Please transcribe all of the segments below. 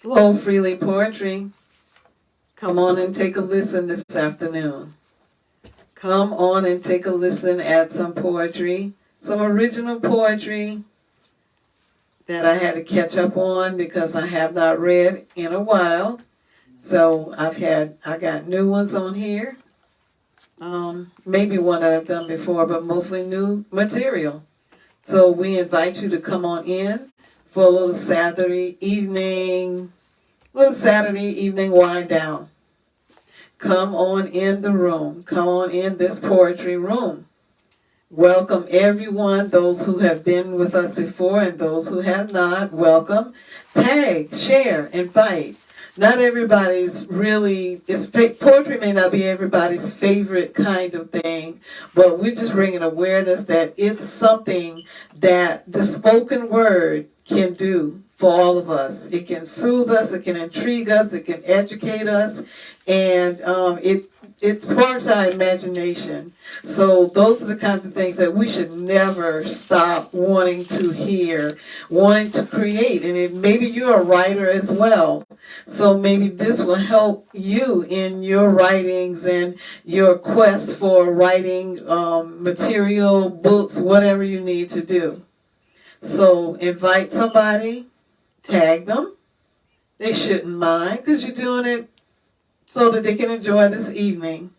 Flow Freely Poetry. Come on and take a listen this afternoon. Come on and take a listen at some poetry, some original poetry that I had to catch up on because I have not read in a while. So I got new ones on here. Maybe one that I've done before, but mostly new material. So we invite you to come on in for a little Saturday evening wind down. Come on in the room. Come on in this poetry room. Welcome everyone, those who have been with us before and those who have not. Welcome. Tag, share, invite. Not everybody's really, poetry may not be everybody's favorite kind of thing, but we're just bringing awareness that it's something that the spoken word can do for all of us. It can soothe us, it can intrigue us, it can educate us, and it sparks our imagination. So those are the kinds of things that we should never stop wanting to hear, wanting to create. And maybe you're a writer as well. So maybe this will help you in your writings and your quest for writing material, books, whatever you need to do. So invite somebody, tag them. They shouldn't mind because you're doing it so that they can enjoy this evening.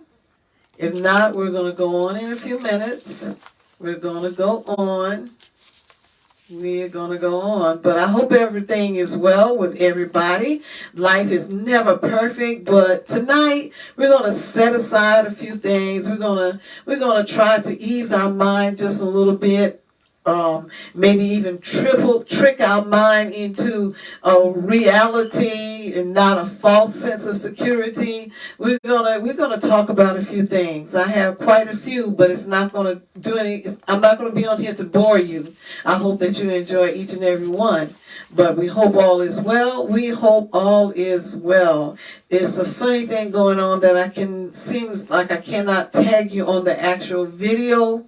If not, we're going to go on in a few minutes. We're going to go on. But I hope everything is well with everybody. Life is never perfect, but tonight we're going to set aside a few things. We're going to try to ease our mind just a little bit. Maybe even trick our mind into a reality and not a false sense of security. We're gonna talk about a few things. I have quite a few, but it's not gonna do any. I'm not gonna be on here to bore you. I hope that you enjoy each and every one. But we hope all is well. We hope all is well. It's a funny thing going on that seems like I cannot tag you on the actual video.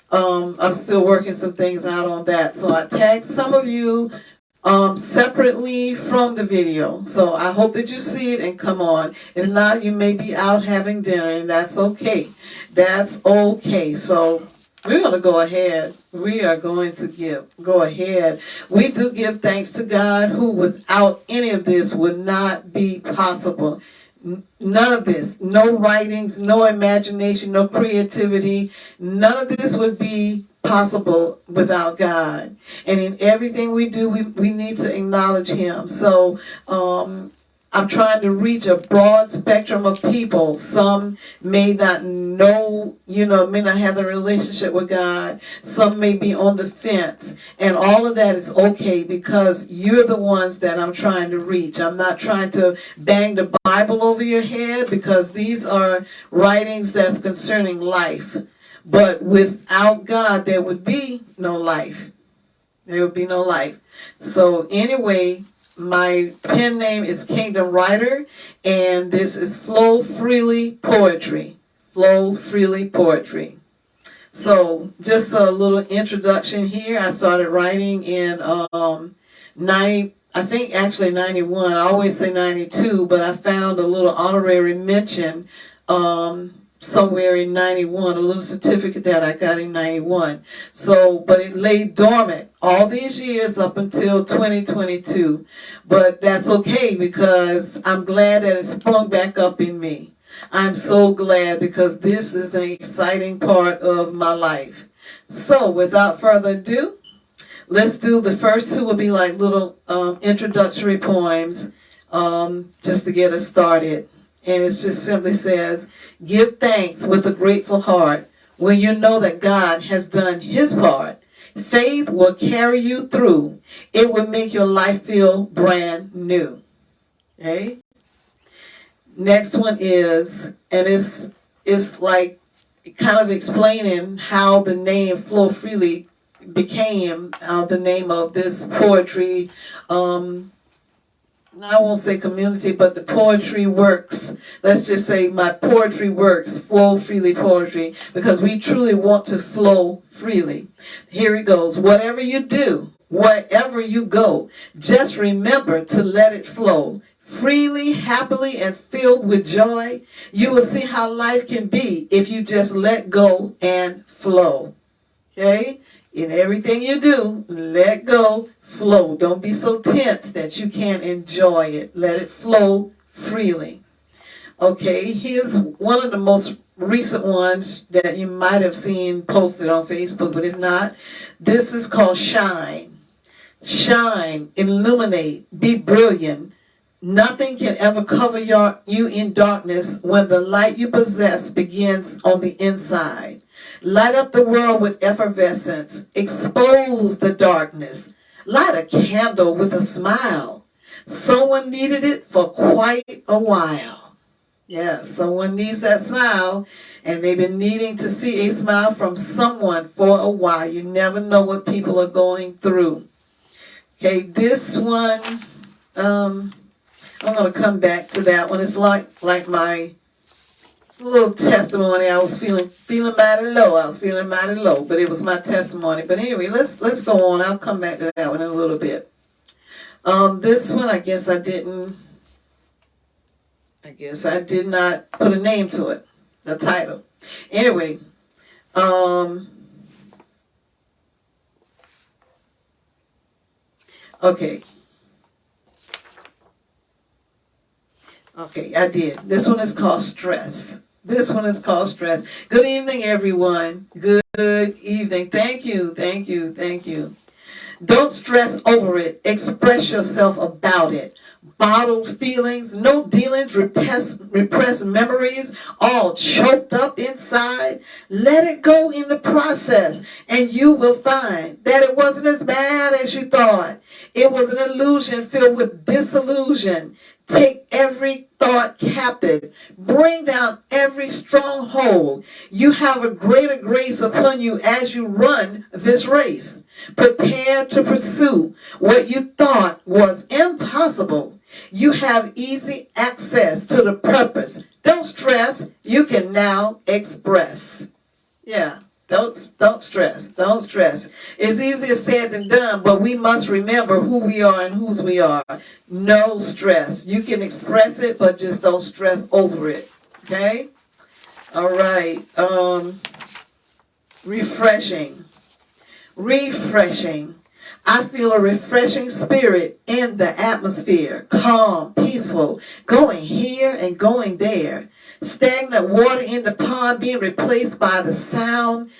I'm still working some things out on that. So I tagged some of you separately from the video. So I hope that you see it and come on. If not, you may be out having dinner, and that's okay. That's okay. So we're going to go ahead. We are going to go ahead. We do give thanks to God, who without any of this would not be possible. None of this, no writings, no imagination, no creativity, none of this would be possible without God. And in everything we do, we need to acknowledge Him. So I'm trying to reach a broad spectrum of people. Some may not know, may not have a relationship with God. Some may be on the fence. And all of that is okay because you're the ones that I'm trying to reach. I'm not trying to bang the Bible over your head because these are writings that's concerning life. But without God, there would be no life. There would be no life. So anyway, my pen name is KingdomWriter, and this is Flow Freely Poetry. Flow Freely Poetry. So just a little introduction here. I started writing in 91. I always say 92, but I found a little honorary mention somewhere in 91, a little certificate that I got in 91. So, but it lay dormant all these years up until 2022. But that's okay because I'm glad that it sprung back up in me. I'm so glad because this is an exciting part of my life. So, without further ado, let's do the first two will be like little introductory poems just to get us started. And it just simply says, give thanks with a grateful heart when you know that God has done His part. Faith will carry you through. It will make your life feel brand new. Okay? Next one is, and it's like kind of explaining how the name Flow Freely became the name of this poetry I won't say community, but the poetry works. Let's just say my poetry works, Flow Freely Poetry, because we truly want to flow freely. Here it goes. Whatever you do, wherever you go. Just remember to let it flow. Freely, happily, and filled with joy. You will see how life can be if you just let go and flow. Okay? In everything you do, let go, flow. Don't be so tense that you can't enjoy it. Let it flow freely. Okay, here's one of the most recent ones that you might have seen posted on Facebook, but if not, this is called Shine. Shine, illuminate, be brilliant. Nothing can ever cover you in darkness when the light you possess begins on the inside. Light up the world with effervescence. Expose the darkness. Light a candle with a smile. Someone needed it for quite a while. Yeah, someone needs that smile, and they've been needing to see a smile from someone for a while. You never know what people are going through. Okay, this one, I'm going to come back to that one. It's like my, it's a little testimony. I was feeling mighty low. I was feeling mighty low, but it was my testimony. But anyway, let's go on. I'll come back to that one in a little bit. This one, I guess I did not put a name to it, the title. Anyway, okay. Okay, I did. This one is called Stress. This one is called Stress. Good evening, everyone. Good evening. Thank you. Don't stress over it. Express yourself about it. Bottled feelings, no dealings, repressed memories, all choked up inside. Let it go in the process, and you will find that it wasn't as bad as you thought. It was an illusion filled with disillusion. Take every thought captive. Bring down every stronghold. You have a greater grace upon you as you run this race. Prepare to pursue what you thought was impossible. You have easy access to the purpose. Don't stress. You can now express. Yeah. Don't stress. Don't stress. It's easier said than done, but we must remember who we are and whose we are. No stress. You can express it, but just don't stress over it. Okay? All right. Refreshing. I feel a refreshing spirit in the atmosphere. Calm, peaceful, going here and going there. Stagnant water in the pond being replaced by the sounds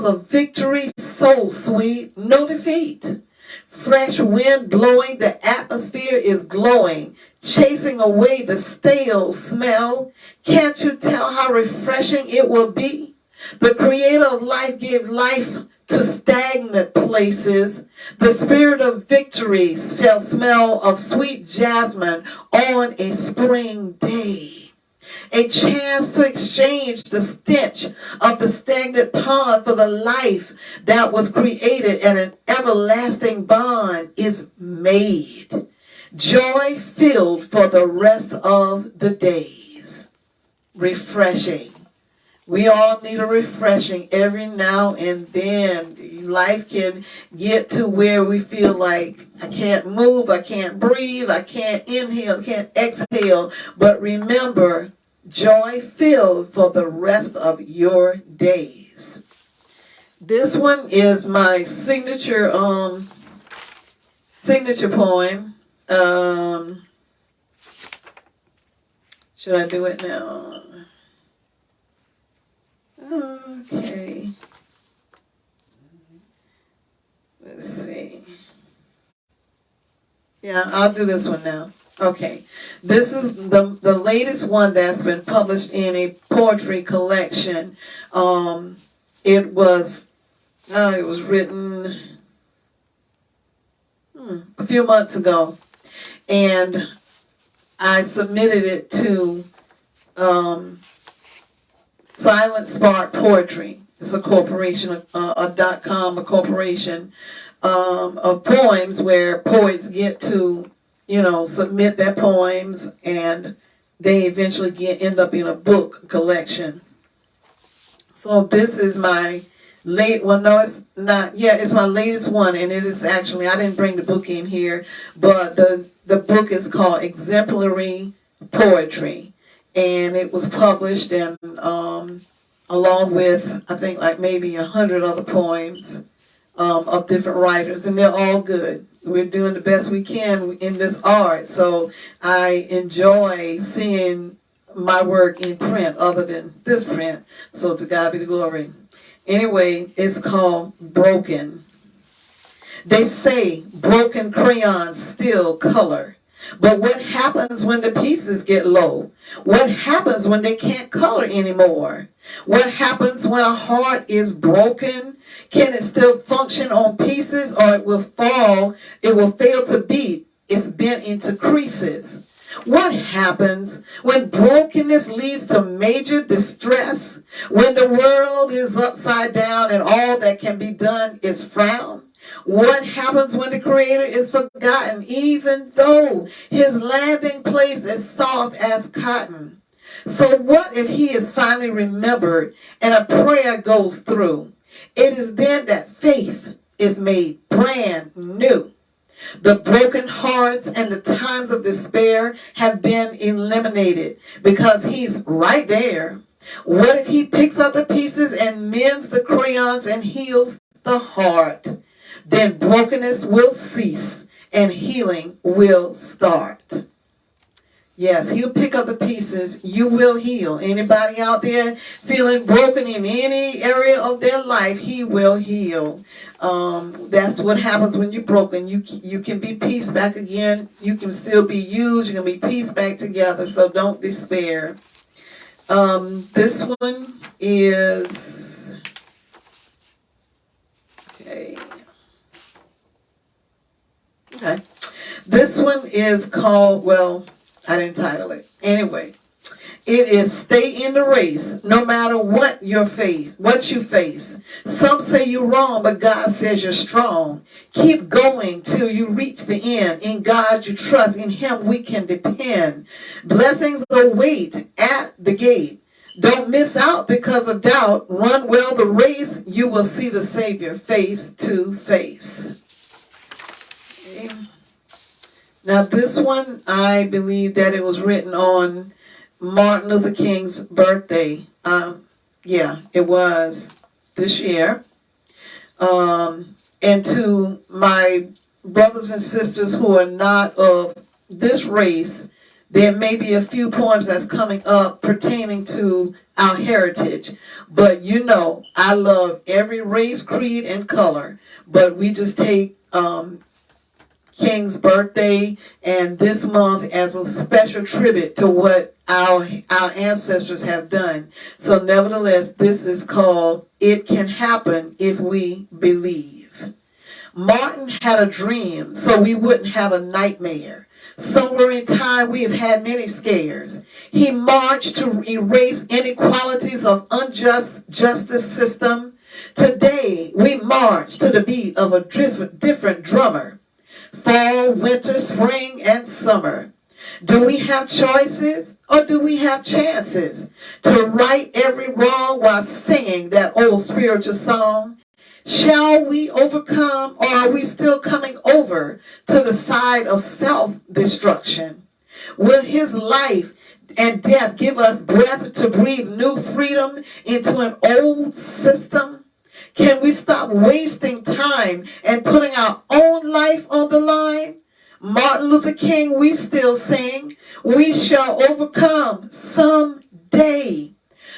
of victory, so sweet, no defeat. Fresh wind blowing, the atmosphere is glowing, chasing away the stale smell. Can't you tell how refreshing it will be? The creator of life gives life to stagnant places. The spirit of victory shall smell of sweet jasmine on a spring day. A chance to exchange the stench of the stagnant pond for the life that was created, and an everlasting bond is made. Joy filled for the rest of the days. Refreshing. We all need a refreshing every now and then. Life can get to where we feel like I can't move, I can't breathe, I can't inhale, I can't exhale. But remember, joy filled for the rest of your days. This one is my signature poem. Should I do it now? Okay. Let's see. Yeah, I'll do this one now. Okay. This is the latest one that's been published in a poetry collection. It was written a few months ago, and I submitted it to Silent Spark Poetry. It's a corporation, a .com, a corporation of poems where poets get to, submit their poems, and they eventually end up in a book collection. So this is my Well, no, it's not. Yeah, it's my latest one, and it is actually, I didn't bring the book in here, but the book is called Exemplary Poetry, and it was published, and along with, I think, like maybe 100 other poems of different writers, and they're all good. We're doing the best we can in this art, so I enjoy seeing my work in print other than this print, so to God be the glory. Anyway, it's called Broken. They say broken crayons still color. But what happens when the pieces get low? What happens when they can't color anymore? What happens when a heart is broken? Can it still function on pieces, or it will fail to beat? It's bent into creases. What happens when brokenness leads to major distress? When the world is upside down and all that can be done is frown? What happens when the Creator is forgotten, even though his landing place is soft as cotton? So what if he is finally remembered and a prayer goes through? It is then that faith is made brand new. The broken hearts and the times of despair have been eliminated because he's right there. What if he picks up the pieces and mends the crayons and heals the heart? Then brokenness will cease and healing will start. Yes, he'll pick up the pieces. You will heal. Anybody out there feeling broken in any area of their life, he will heal. That's what happens when you're broken. You can be pieced back again. You can still be used. You can be pieced back together. So don't despair. This one is, okay. This one is called, well, I didn't title it. Anyway, it is stay in the race, no matter what you face. Some say you're wrong, but God says you're strong. Keep going till you reach the end. In God you trust. In him we can depend. Blessings await at the gate. Don't miss out because of doubt. Run well the race. You will see the Savior face to face. Okay. Now this one, I believe that it was written on Martin Luther King's birthday. Yeah, it was this year. And to my brothers and sisters who are not of this race, there may be a few poems that's coming up pertaining to our heritage. But you know, I love every race, creed, and color. But we just take King's birthday and this month as a special tribute to what our ancestors have done. So nevertheless, this is called It Can Happen If We Believe. Martin had a dream so we wouldn't have a nightmare. Somewhere in time we have had many scares. He marched to erase inequalities of unjust justice system. Today we march to the beat of a different drummer. Fall, winter, spring, and summer. Do we have choices or do we have chances to right every wrong while singing that old spiritual song? Shall we overcome, or are we still coming over to the side of self-destruction? Will his life and death give us breath to breathe new freedom into an old system? Can we stop wasting time and putting our own life on the line? Martin Luther King, we still sing, we shall overcome someday.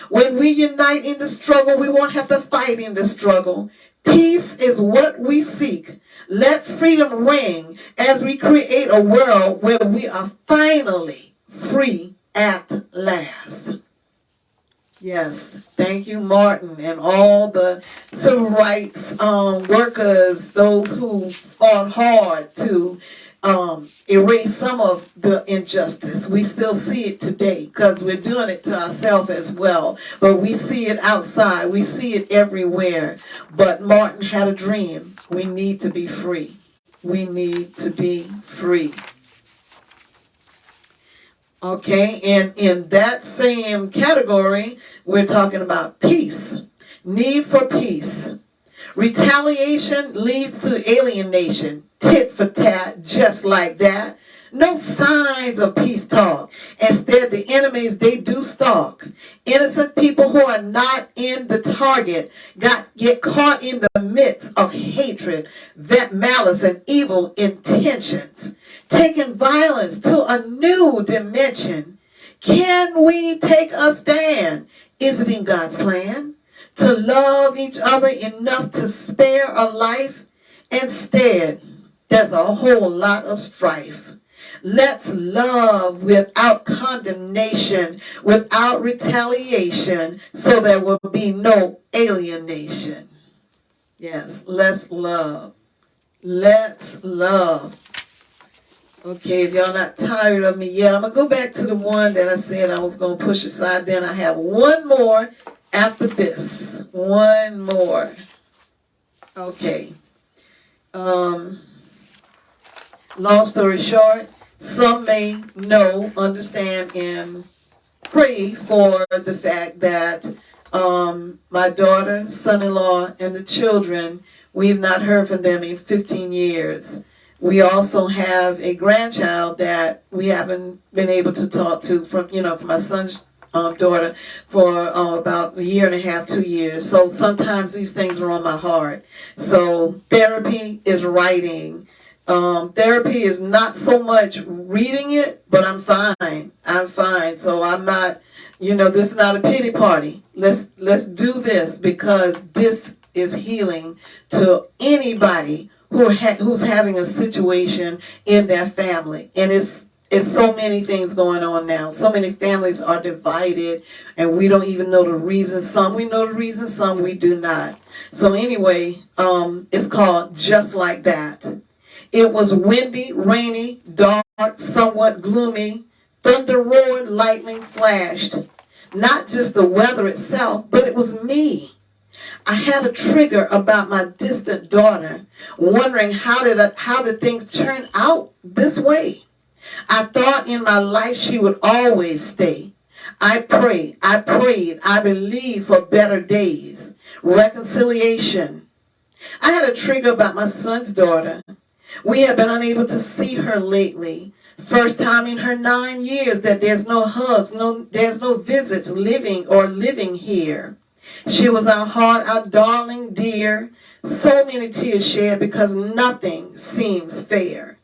When we unite in the struggle, we won't have to fight in the struggle. Peace is what we seek. Let freedom ring as we create a world where we are finally free at last. Yes, thank you, Martin, and all the civil rights workers, those who fought hard to erase some of the injustice. We still see it today because we're doing it to ourselves as well. But we see it outside. We see it everywhere. But Martin had a dream. We need to be free. We need to be free. Okay, and in that same category, we're talking about peace. need for peace. Retaliation leads to alienation. Tit for tat, just like that. No signs of peace talk. Instead, the enemies, they do stalk. Innocent people who are not in the target get caught in the midst of hatred, that malice, and evil intentions, taking violence to a new dimension. Can we take a stand? Is it in God's plan to love each other enough to spare a life? Instead, there's a whole lot of strife. Let's love without condemnation, without retaliation, so there will be no alienation. Yes, let's love. Let's love. Okay, if y'all not tired of me yet, I'm going to go back to the one that I said I was going to push aside. Then I have one more after this. One more. Okay. Long story short, some may know, understand, and pray for the fact that my daughter, son-in-law, and the children, we've not heard from them in 15 years. We also have a grandchild that we haven't been able to talk to from my son's daughter for about a year and a half, 2 years. So sometimes these things are on my heart. So therapy is writing. Therapy is not so much reading it, but I'm fine. I'm fine. So I'm not, this is not a pity party. Let's do this because this is healing to anybody who's having a situation in their family. And it's so many things going on now. So many families are divided and we don't even know the reason. Some we know the reason, some we do not. So anyway, it's called Just Like That. It was windy, rainy, dark, somewhat gloomy. Thunder roared, lightning flashed. Not just the weather itself, but it was me. I had a trigger about my distant daughter, wondering how did things turn out this way. I thought in my life she would always stay. I prayed, I believed for better days, reconciliation. I had a trigger about my son's daughter. We have been unable to see her lately. First time in her 9 years that there's no hugs, there's no visits living here. She was our heart, our darling dear. So many tears shed because nothing seems fair.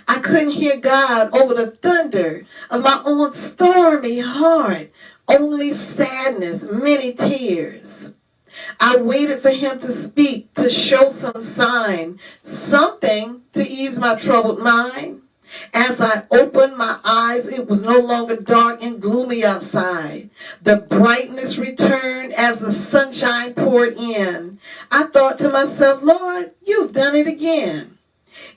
I couldn't hear God over the thunder of my own stormy heart. Only sadness, many tears. I waited for him to speak, to show some sign, something to ease my troubled mind. As I opened my eyes, it was no longer dark and gloomy outside. The brightness returned as the sunshine poured in. I thought to myself, Lord, you've done it again.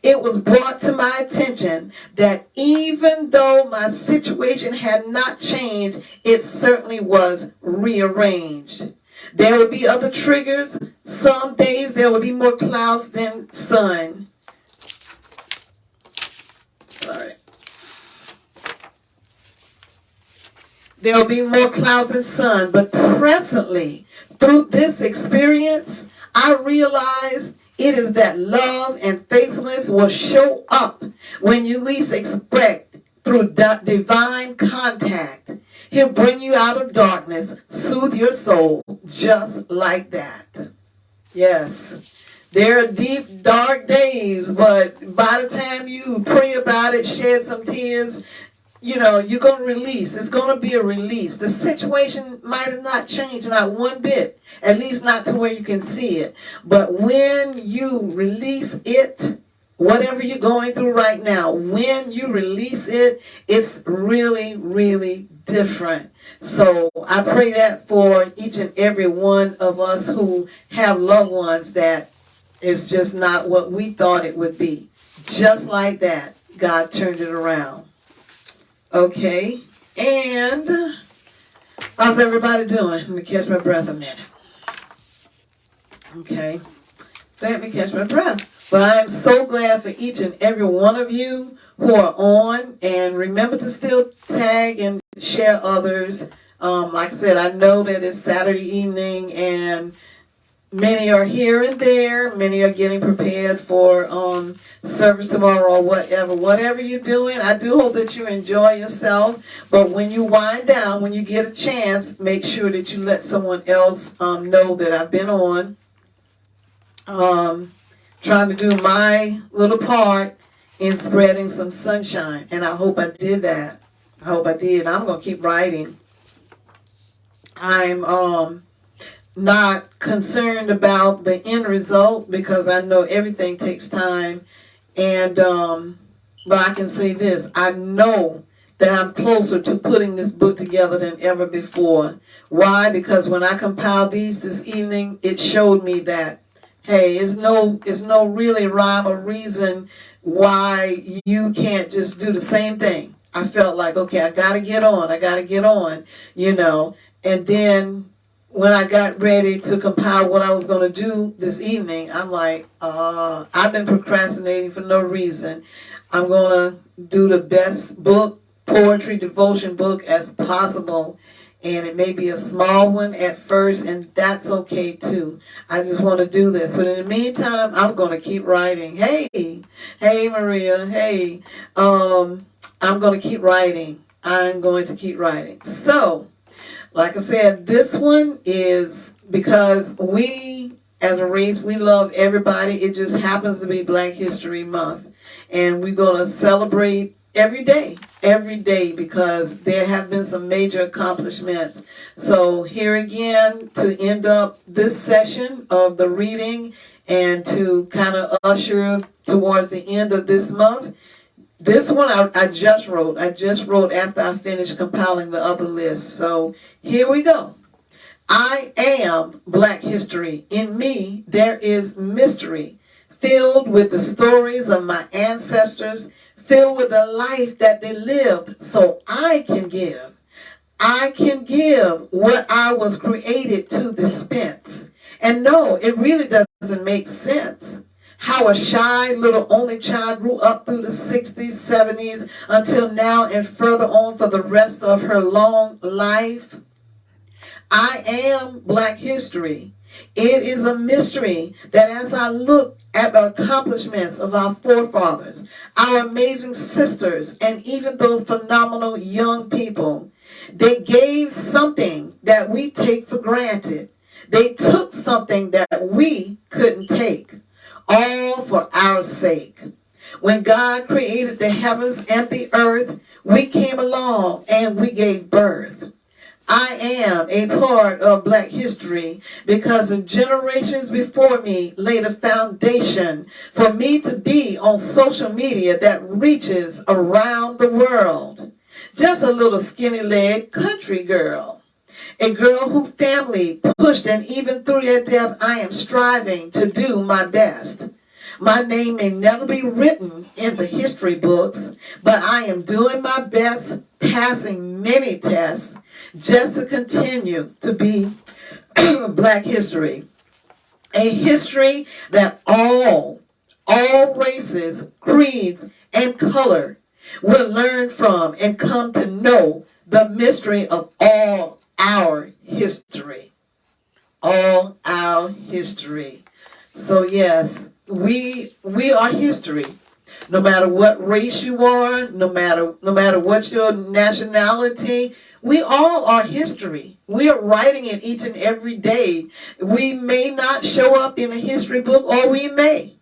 It was brought to my attention that even though my situation had not changed, it certainly was rearranged. There would be other triggers. Some days there would be more clouds than sun. Sorry. There will be more clouds than sun, but presently, through this experience, I realize it is that love and faithfulness will show up when you least expect through divine contact. He'll bring you out of darkness, soothe your soul, just like that. Yes. There are deep, dark days, but by the time you pray about it, shed some tears, you're going to release. It's going to be a release. The situation might have not changed, not one bit, at least not to where you can see it. But when you release it, whatever you're going through right now, when you release it, it's really, really different. So I pray that for each and every one of us who have loved ones that is just not what we thought it would be. Just like that, God turned it around. Okay, and how's everybody doing? Let me catch my breath a minute. Okay, let me catch my breath. But I am so glad for each and every one of you who are on, and remember to still tag and share others. Like I said, I know that it's Saturday evening, and Many are here and there. Many are getting prepared for service tomorrow or whatever. Whatever you're doing, I do hope that you enjoy yourself. But when you wind down, when you get a chance, make sure that you let someone else know that I've been on. Trying to do my little part in spreading some sunshine. And I hope I did that. I hope I did. I'm going to keep writing. I'm not concerned about the end result because I know everything takes time. And but I can say this: I know that I'm closer to putting this book together than ever before. Why? Because when I compiled these this evening, it showed me that, hey, it's no really rhyme or reason why you can't just do the same thing. I felt like, okay, I gotta get on, you know. And then when I got ready to compile what I was going to do this evening, I'm like, I've been procrastinating for no reason. I'm going to do the best book, poetry devotion book as possible. And it may be a small one at first, and that's okay too. I just want to do this. But in the meantime, I'm going to keep writing. Hey Maria, hey. I'm going to keep writing. I'm going to keep writing. So, like I said, this one is because we, as a race, we love everybody. It just happens to be Black History Month. And we're going to celebrate every day, because there have been some major accomplishments. So here again, to end up this session of the reading and to kind of usher towards the end of this month, this one I just wrote. I just wrote after I finished compiling the other list. So here we go. I am Black history. In me, there is mystery, filled with the stories of my ancestors, filled with the life that they lived so I can give. I can give what I was created to dispense. And no, it really doesn't make sense how a shy little only child grew up through the 60s, 70s, until now and further on for the rest of her long life. I am Black history. It is a mystery that as I look at the accomplishments of our forefathers, our amazing sisters, and even those phenomenal young people, they gave something that we take for granted. They took something that we couldn't take, all for our sake. When God created the heavens and the earth, we came along and we gave birth. I am a part of Black history because the generations before me laid a foundation for me to be on social media that reaches around the world. Just a little skinny-legged country girl. A girl whose family pushed, and even through their death, I am striving to do my best. My name may never be written in the history books, but I am doing my best, passing many tests, just to continue to be Black history. A history that all races, creeds, and color will learn from and come to know the mystery of all our history. All our history. So yes, we are history. No matter what race you are, no matter what your nationality, we all are history. We are writing it each and every day. We may not show up in a history book, or we may.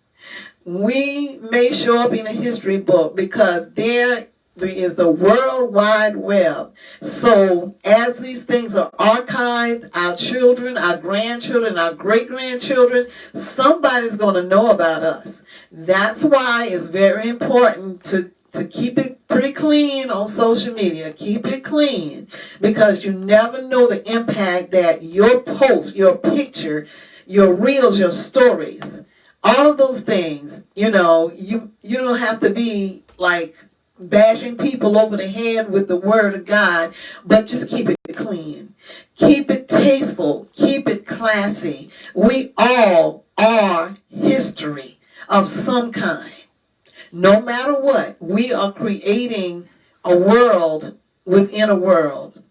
We may show up in a history book because there is the World Wide Web. So as these things are archived, our children, our grandchildren, our great-grandchildren, somebody's going to know about us. That's why it's very important to keep it pretty clean on social media. Keep it clean, because you never know the impact that your post, your picture, your reels, your stories, all of those things, you don't have to be like bashing people over the head with the word of God, but just keep it clean. Keep it tasteful. Keep it classy. We all are history of some kind. No matter what, we are creating a world within a world.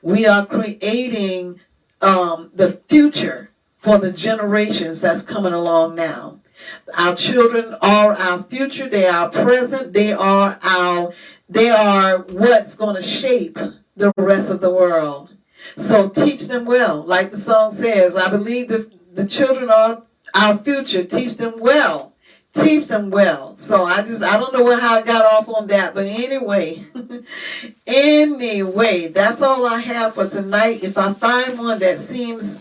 We are creating the future for the generations that's coming along now. Our children are our future. They are our present. They are what's going to shape the rest of the world. So teach them well. Like the song says, I believe the children are our future. Teach them well. Teach them well. So I don't know how I got off on that. But anyway, that's all I have for tonight. If I find one that seems,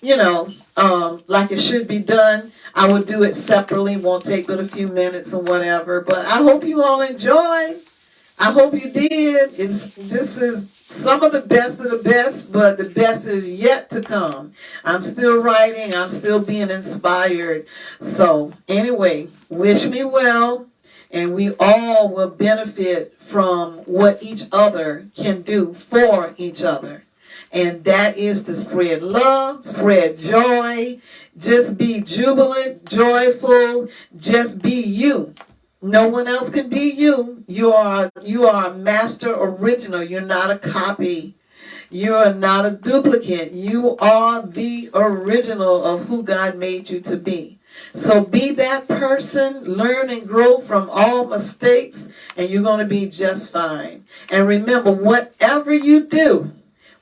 like it should be done, I will do it separately. Won't take but a few minutes or whatever. But I hope you all enjoyed. I hope you did. This is some of the best, but the best is yet to come. I'm still writing. I'm still being inspired. So anyway, wish me well, and we all will benefit from what each other can do for each other. And that is to spread love, spread joy, just be jubilant, joyful, just be you. No one else can be you. You are a master original. You're not a copy. You are not a duplicate. You are the original of who God made you to be. So be that person, learn and grow from all mistakes, and you're going to be just fine. And remember, whatever you do,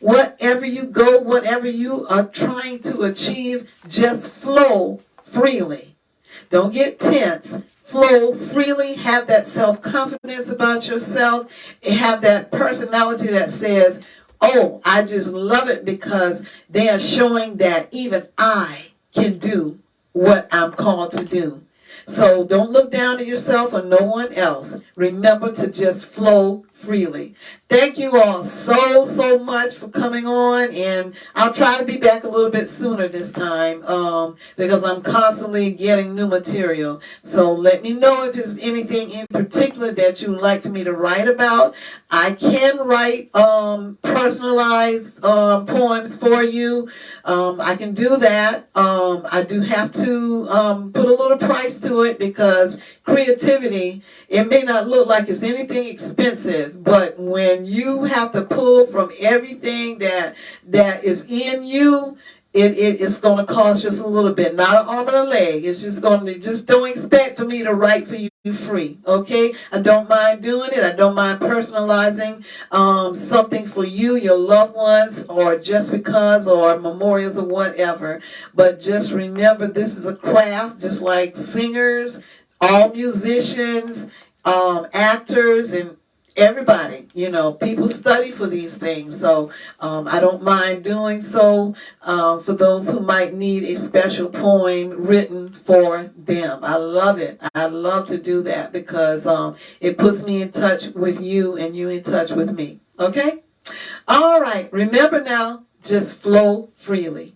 wherever you go, whatever you are trying to achieve, just flow freely. Don't get tense. Flow freely. Have that self-confidence about yourself. Have that personality that says, oh, I just love it because they are showing that even I can do what I'm called to do. So don't look down at yourself or no one else. Remember to just flow freely. Thank you all so much for coming on, and I'll try to be back a little bit sooner this time because I'm constantly getting new material. So let me know if there's anything in particular that you would like for me to write about. I can write personalized poems for you. I can do that. I do have to put a little price to it because creativity, it may not look like it's anything expensive, but when you have to pull from everything that is in you, it's going to cost just a little bit, not an arm and a leg. It's just just don't expect for me to write for you free, okay? I don't mind doing it. I don't mind personalizing something for you, your loved ones, or just because, or memorials or whatever. But just remember, this is a craft, just like singers, all musicians, actors, and everybody, people study for these things. So I don't mind doing so for those who might need a special poem written for them. I love it. I love to do that because it puts me in touch with you and you in touch with me. Okay? All right. Remember now, just flow freely.